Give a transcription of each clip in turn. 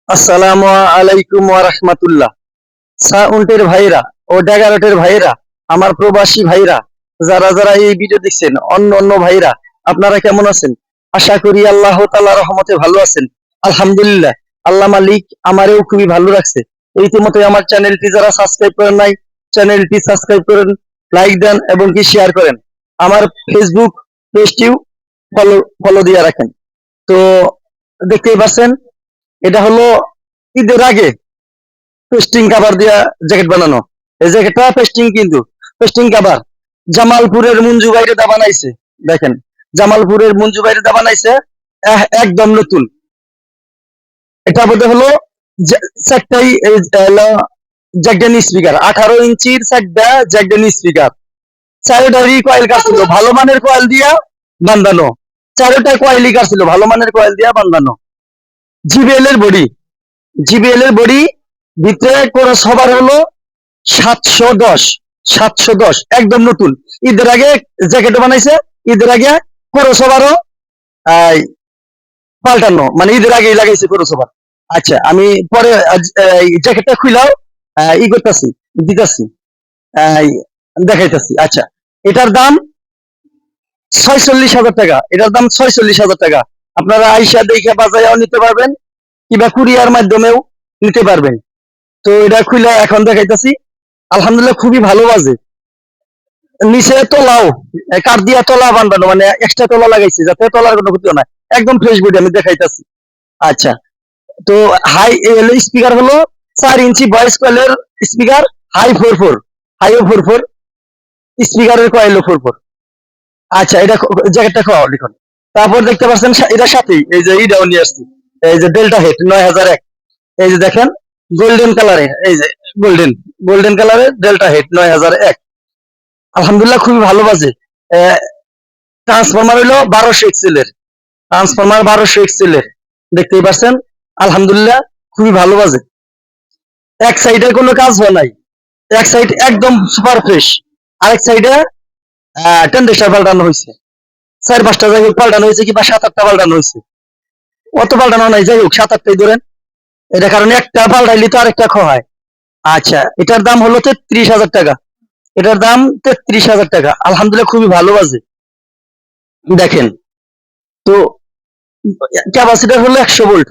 আসসালামু আলাইকুম ওয়া রাহমাতুল্লাহ। সাউন্টের ভাইরা ও ড্যাগারটের ভাইরা, আমার প্রবাসী ভাইরা, যারা যারা এই ভিডিও দেখছেন, অন্য অন্য ভাইরা, আপনারা কেমন আছেন? আশা করি আল্লাহ তাআলার রহমতে ভালো আছেন। আলহামদুলিল্লাহ, আল্লাহ মালিক আমারেও খুবই ভালো রাখছে। ইতিমধ্যে আমার চ্যানেলটি যারা সাবস্ক্রাইব করেন নাই, চ্যানেলটি সাবস্ক্রাইব করেন, লাইক দেন এবং কি শেয়ার করেন। আমার ফেসবুক পেজটিও ফলো ফলো দিয়ে রাখেন। তো দেখতেই পাচ্ছেন, এটা হলো ঈদের আগে পেস্টিং কাভার দিয়া জ্যাকেট বানানো। এই জ্যাকেটটা পেস্টিং, কিন্তু পেস্টিং কাভার জামালপুরের মঞ্জু ভাইরে দা বানাইছে। দেখেন, জামালপুরের মঞ্জু ভাইরে দা বানাইছে, একদম নতুন। এটা বোধ হলো চারটাই জ্যাকডেন স্পিকার, 18 ইঞ্চির চারটা জ্যাকডেন স্পিকার, চারোটারই কয়েল কাটছিল ভালো মানের কয়েল দিয়া বান্ধানো। চারোটা কয়েলই কাটছিল ভালো মানের কয়েল দিয়া বান্ধানো। জিবিএল এর বডি, জিবিএল এর বডি, ভিতরে করে সবার হলো 710, 710 একদম নতুন। ঈদের আগে জ্যাকেট বানাইছে, ঈদের আগে ক্রসওভারও পাল্টানো, মানে ঈদের আগেই লাগাইছে ক্রসওভার। আচ্ছা, আমি পরে জ্যাকেটটা খুইলাও ই করতেছি, দিতেছি, দেখাইতেছি। আচ্ছা, এটার দাম 46,000 টাকা। এটার দাম 46,000 টাকা। আপনারা আইসা দেখে বাজাইয়াও নিতে পারবেন, কিংবা কুরিয়ার মাধ্যমেও নিতে পারবেন। তো এটা খুলে এখন দেখাইতেছি। আলহামদুলিল্লাহ, খুবই ভালো বাজে। নিচে তলাও কাঠ দিয়া তলা বান্ধানো, মানে এক্সট্রা তলা লাগাইছে যাতে তলার কোনো ক্ষতি না। একদম ফ্রেশ বডি, আমি দেখাইতেছি। আচ্ছা, তো হাই স্পিকার হলো 4 ইঞ্চি ভয়েস কয়েলের স্পিকার, হাই 44, হাইও 44, স্পিকারের কয়েলও 44। আচ্ছা, এটা জ্যাকেটটা খাওয়া লিখুন। তারপর দেখতে পাচ্ছেন এটার সাথেই এই যে ইডাও নিয়ে আসছি, এই যে ডেল্টা হেড 9001। এই যে দেখেন, গোল্ডেন কালারে, এই যে গোল্ডেন গোল্ডেন কালারের ডেল্টা হেড 9001। আলহামদুলিল্লাহ, খুবই ভালো বাজে। ট্রান্সফরমার হইলো 1200 এর, ট্রান্সফরমার 1200 এর, দেখতেই পাচ্ছেন। আলহামদুলিল্লাহ, খুবই ভালো বাজে। এক সাইডে কোনো কাজ হয় নাই, এক সাইড একদম সুপার ফ্রেশ। আরেক সাইডে টেন্ডেস্টার পাল্টানো হয়েছে, 4-5টা জায়গায় পাল্টানো হয়েছে, কিংবা 7-8টা পাল্টানো হয়েছে। অত পাল্টানো নাই, যাই হোক 7-8টাই ধরেন। এটা কারণে একটা পাল্টাইলে তো আরেকটা হয়। আচ্ছা, এটার দাম হলো 33,000 টাকা। এটার দাম 33,000 টাকা। আলহামদুলিল্লাহ, খুবই ভালো বাজে। দেখেন, তো ক্যাপাসিটার হলো 100 ভোল্ট,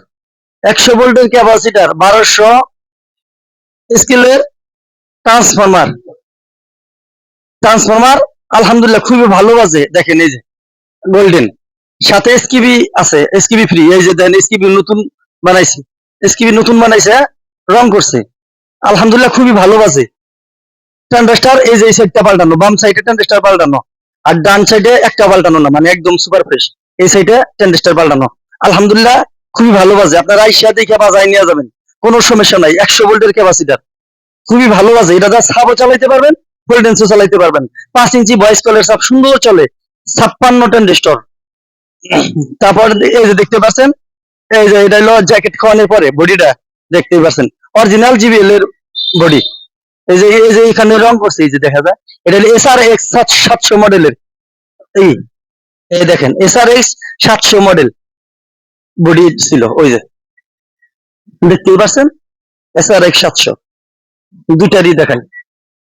100 ভোল্টের ক্যাপাসিটার, 1200 স্কেলের ট্রান্সফরমার, ট্রান্সফরমার। আলহামদুলিল্লাহ, খুবই ভালো বাজে। দেখেন, এই যে গোল্ডেন, সাথে এসকিবি আছে, এসকিবি ফ্রি। এই যে দেন, এসকিবি নতুন বানাইছে, এসকিবি নতুন বানাইছে, রং করছে। আলহামদুলিল্লাহ, খুবই ভালো বাজে। টেন্ডেস্টার এই যে এই সাইডটা পাল্টানো, বাম সাইডে টেন্ডেস্টার পাল্টানো, আর ডান সাইডে একটা পাল্টানো না, মানে একদম সুপার ফ্রেশ। এই সাইডে টেন্ডেস্টার পাল্টানো। আলহামদুলিল্লাহ, খুবই ভালো বাজে। আপনারা আইসা দেখে বাজায় নিয়ে যাবেন, কোনো সমস্যা নাই। 100 ভোল্টের ক্যাপাসিটার, খুবই ভালো বাজে। এটা যা সাবও চালাইতে পারবেন, ফোল্ডেন্সও চালাইতে পারবেন। 5 ইঞ্চি ভয়েস কলের সাব সুন্দর চলে, 56 টেন্ডেস্টর। তারপর এই যে দেখতে পাচ্ছেন, এই যে এটা হলো জ্যাকেট খাওয়ানোর পরে বডিটা, দেখতেই পাচ্ছেন অরিজিনাল জিবিএল এর বডি। এই যে এখানে রং করছে, এই যে দেখা যায়। এটা হলো SRX 700 মডেলের। এই এই দেখেন, SRX 700 মডেল বডি ছিল, ওই যে দেখতেই পাচ্ছেন, SRX 700। দুটারই দেখেন।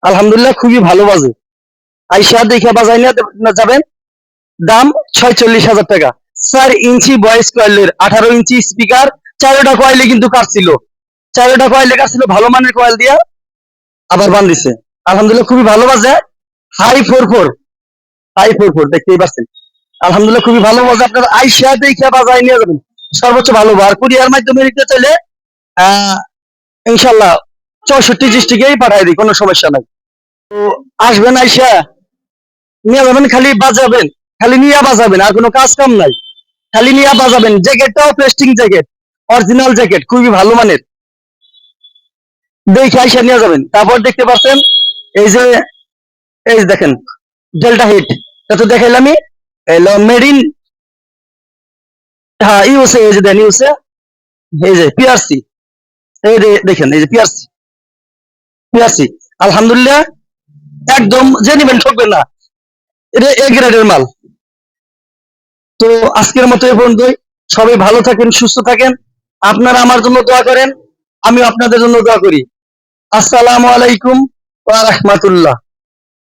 আলহামদুলিল্লাহ, খুবই ভালো বাজে। আইসা দেখে বাজাই না যাবেন। দাম 46,000 টাকা। 4 ইঞ্চি ভয়েস কয়েলের, 18 ইঞ্চি স্পিকার, চারোটা কয়েলে কিন্তু কাটছিল, চারোটা কয়েলে কাটছিল ভালো মানের কয়েল দিয়া আবার বান্ধিছে। আলহামদুলিল্লাহ, খুবই ভালো বাজে। হাই 44, হাই 44, দেখতেই পাচ্ছেন। আলহামদুলিল্লাহ, খুবই ভালো বাজে। আপনার আইসা দেখে বাজাই নিয়ে যাবেন, সর্বোচ্চ ভালো। আর কুরিয়ার মাধ্যমে নিতে চাইলে আহ ইনশাল্লাহ 64 ডিস্ট্রিক্টেই পাঠাই দিই, কোনো সমস্যা নাই। তো আসবেন, আইসা নিয়ে যাবেন, খালি বাজাবেন, খালি নিয়ে বাজাবেন, আর কোনো কাজ কাম নাই। খালি নিয়ে বাজাবেন। জ্যাকেটটাও প্রেস্টিং জ্যাকেট, অরিজিনাল জ্যাকেট, খুবই ভালো মানের। দেখে আইসা নিয়ে যাবেন। তারপর দেখতে পাচ্ছেন, এই যে এই যে দেখেন, ডেল্টা হিট, এটা তো দেখাইলামই। এলো মেরিন, হ্যাঁ, ইউএসএ। এই যে দেন, ইউএসএ। এই যে পিআরসি, এই যে দেখেন, এই যে পিআরসি, পিআরসি। আলহামদুলিল্লাহ, একদম যে নিবেন ঠকবেন না, এটা এ গ্রেডের মাল। তো আজকের মতো এ পর্যন্তই। সবাই ভালো থাকেন, সুস্থ থাকেন। আপনারা আমার জন্য দোয়া করেন, আমি আপনাদের জন্য দোয়া করি। আসসালামু আলাইকুম ওয়া রাহমাতুল্লাহ।